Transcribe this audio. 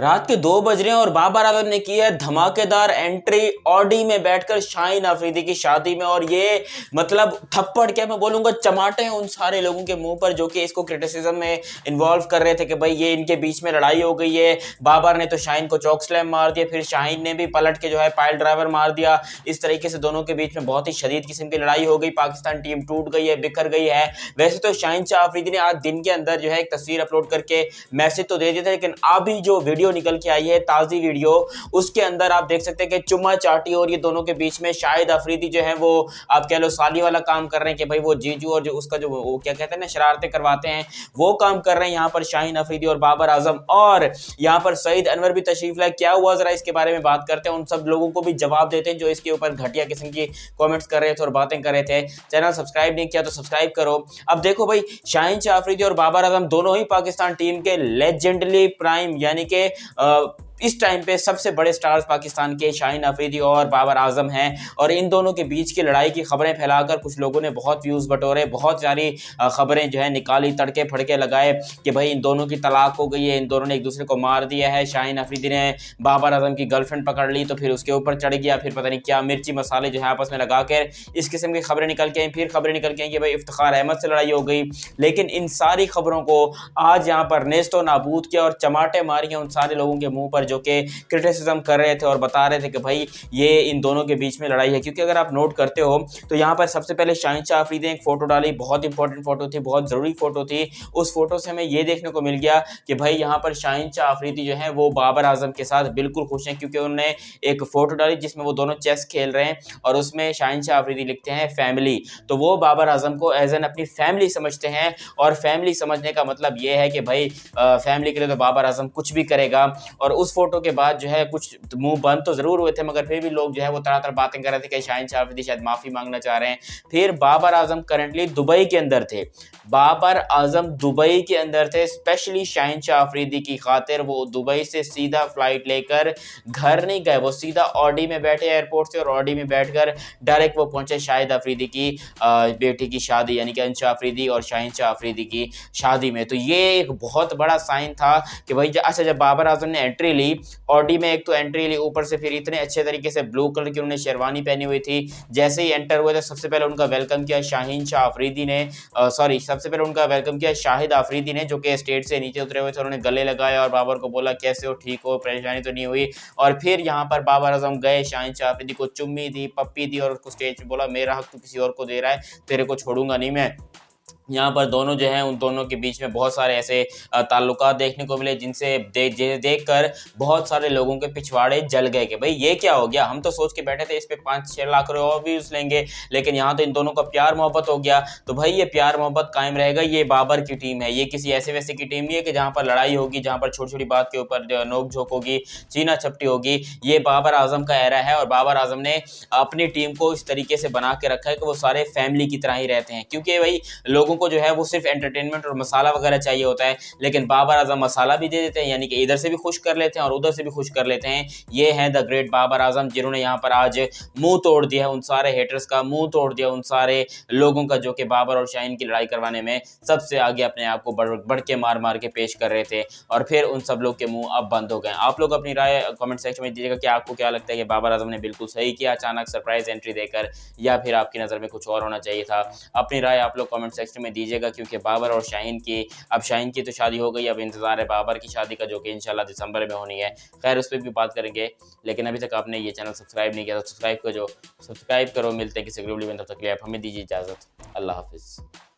रात के 2 बज रहे हैं और बाबर आजम ने की है धमाकेदार एंट्री ऑडी में बैठकर शाहीन अफरीदी की शादी में। और ये मतलब थप्पड़ क्या मैं बोलूंगा, चमाटे हैं उन सारे लोगों के मुंह पर जो कि इसको क्रिटिसिज्म में इन्वॉल्व कर रहे थे कि भाई ये इनके बीच में लड़ाई हो गई है। बाबर ने तो शाहीन को चौक स्लैम मार दिया, फिर शाहीन ने भी पलट के जो है पाइल ड्राइवर मार दिया। इस तरीके से दोनों के बीच में बहुत ही शदीद किस्म की लड़ाई हो गई। पाकिस्तान टीम टूट गई है, बिखर गई है। वैसे तो शाहीन शाह अफरीदी ने आज दिन के अंदर जो है एक तस्वीर अपलोड करके मैसेज तो दे दिया था, लेकिन अभी जो वीडियो निकल के आई है ताजी वीडियो, उसके अंदर आप देख सकते हैं कि चुम्मा चाटी और ये दोनों के बीच में शाहिद अफरीदी जो है वो आप कह लो साली वाला काम कर रहे हैं कि भाई वो जीजू और जो उसका जो वो क्या कहते हैं ना शरारतें करवाते हैं वो काम कर रहे हैं यहाँ पर शाहीन अफरीदी और बाबर आजम। और यहाँ पर सईद अनवर भी तशरीफ लाए। क्या हुआ जरा इसके बारे में बात करते हैं, उन सब लोगों को भी जवाब देते हैं जो इसके ऊपर घटिया किस्म की कॉमेंट्स कर रहे थे और बातें कर रहे थे। चैनल सब्सक्राइब नहीं किया तो सब्सक्राइब करो। अब देखो भाई, शाहीन शाह अफरीदी और बाबर आजम दोनों ही पाकिस्तान टीम के लेजेंडली प्राइम यानी कि इस टाइम पे सबसे बड़े स्टार्स पाकिस्तान के शाहीन अफरीदी और बाबर आजम हैं। और इन दोनों के बीच की लड़ाई की खबरें फैलाकर कुछ लोगों ने बहुत व्यूज़ बटोरे, बहुत सारी खबरें जो है निकाली, तड़के फड़के लगाए कि भाई इन दोनों की तलाक हो गई है, इन दोनों ने एक दूसरे को मार दिया है। शाहीन अफरीदी ने बाबर आजम की गर्लफ्रेंड पकड़ ली तो फिर उसके ऊपर चढ़ गया, फिर पता नहीं क्या मिर्ची मसाले जो है आपस में लगा कर इस किस्म की खबरें निकल के आई। फिर खबरें निकल के आई कि भाई इफ्तिखार अहमद से लड़ाई हो गई। लेकिन इन सारी खबरों को आज यहाँ पर नेस्तो नाबूद किया और चमाटे मारी उन सारे लोगों के मुंह पर जो कि क्रिटिसिज्म कर रहे थे और बता रहे थे कि भाई ये इन दोनों के बीच में लड़ाई है। क्योंकि अगर आप नोट करते हो तो यहाँ पर सबसे पहले शाहीन शाह अफरीदी ने एक फोटो डाली, बहुत इंपॉर्टेंट फोटो थी, बहुत जरूरी फोटो थी। उस फोटो से हमें ये देखने को मिल गया कि भाई यहाँ पर शाहीन शाह अफरीदी जो है वो बाबर आजम के साथ बिल्कुल खुश हैं, क्योंकि उन्होंने एक फोटो डाली जिसमें वो दोनों चेस खेल रहे हैं और उसमें शाहीन शाह अफरीदी लिखते हैं फैमिली। तो वो बाबर आजम को एज एन अपनी फैमिली समझते हैं और फैमिली समझने का मतलब ये है कि भाई फैमिली के लिए तो बाबर आजम कुछ भी करेगा। और उस फोटो के बाद जो है कुछ मुंह बंद तो जरूर हुए थे, मगर फिर भी लोग जो है वो तरह तरह बातें कर रहे थे कि शाहीन शाह अफरीदी शायद माफी मांगना चाह रहे हैं। फिर बाबर आजम करंटली दुबई के अंदर थे, बाबर आजम दुबई के अंदर थे स्पेशली शाहीन शाह अफरीदी की खातिर। वो दुबई से सीधा फ्लाइट लेकर घर नहीं गए, वो सीधा ऑडी में बैठे एयरपोर्ट से और ऑडी में बैठकर डायरेक्ट वो पहुंचे शाहिद अफरीदी की बेटी की शादी यानी कि अंशा अफरीदी और शाहीन शाह अफरीदी की शादी में। तो ये एक बहुत बड़ा साइन था कि भाई अच्छा जब बाबर आजम ने एंट्री ली ऑडी में, एक तो एंट्री ली, ऊपर से फिर इतने अच्छे तरीके से ब्लू कलर की उन्होंने शेरवानी पहनी हुई थी। जैसे ही एंटर हुए तो सबसे पहले उनका वेलकम किया शाहीन शाह अफरीदी ने, सबसे पहले उनका वेलकम किया शाहिद अफरीदी ने जो कि स्टेज से नीचे उतरे हुए थे। उन्होंने गले लगाया और बाबर को बोला कैसे हो, ठीक हो, परेशानी तो नहीं हुई। और फिर यहाँ पर बाबर आजम गए, शाहीन शाह अफरीदी को चुम्मी दी, पप्पी दी और उसको स्टेज पे बोला मेरा हक तो किसी और को दे रहा है, तेरे को छोड़ूंगा नहीं मैं। यहाँ पर दोनों जो हैं उन दोनों के बीच में बहुत सारे ऐसे ताल्लुकात देखने को मिले जिनसे देख कर बहुत सारे लोगों के पिछवाड़े जल गए कि भाई ये क्या हो गया। हम तो सोच के बैठे थे इस पे 5-6 लाख और व्यूज लेंगे, लेकिन यहाँ तो इन दोनों का प्यार मोहब्बत हो गया। तो भाई ये प्यार मोहब्बत कायम रहेगा। ये बाबर की टीम है, ये किसी ऐसे वैसे की टीम नहीं है कि जहाँ पर लड़ाई होगी, जहाँ पर छोटी छोटी बात के ऊपर नोक झोंक होगी, चीना चपटी होगी। ये बाबर आजम का एरा है और बाबर आजम ने अपनी टीम को इस तरीके से बना के रखा है कि वो सारे फैमिली की तरह ही रहते हैं। क्योंकि भाई लोगों को जो है वो सिर्फ एंटरटेनमेंट और मसाला वगैरह चाहिए होता है, लेकिन बाबर आजम मसाला भी दे देते हैं, यानी कि इधर से भी खुश कर लेते हैं और उधर से भी खुश कर लेते हैं। ये हैं द ग्रेट बाबर आजम जिन्होंने यहाँ पर आज मुंह तोड़ दिया है उन सारे हेटर्स का, मुंह तोड़ दिया उन सारे लोगों का जो कि बाबर और शाहीन की लड़ाई करवाने में सबसे आगे अपने आप को बढ़ के मार के पेश कर रहे थे। और फिर उन सब लोग के मुंह अब बंद हो गए। आप लोग अपनी राय कमेंट सेक्शन में दीजिएगा कि आपको क्या लगता है कि बाबर आजम ने बिल्कुल सही किया अचानक सरप्राइज एंट्री देकर, या फिर आपकी नज़र में कुछ और होना चाहिए था। अपनी राय आप लोग कमेंट सेक्शन में दीजिएगा, क्योंकि बाबर और शाहीन की अब शाहीन की तो शादी हो गई, अब इंतजार है बाबर की शादी का जो कि इंशाल्लाह दिसंबर में होनी है। खैर उस पर भी बात करेंगे, लेकिन अभी तक आपने ये चैनल सब्सक्राइब नहीं किया तो सब्सक्राइब करो। मिलते हैं किसी अगली वीडियो में, तब तक के लिए आप हमें दीजिए इजाज़त। अल्लाह हाफिज़।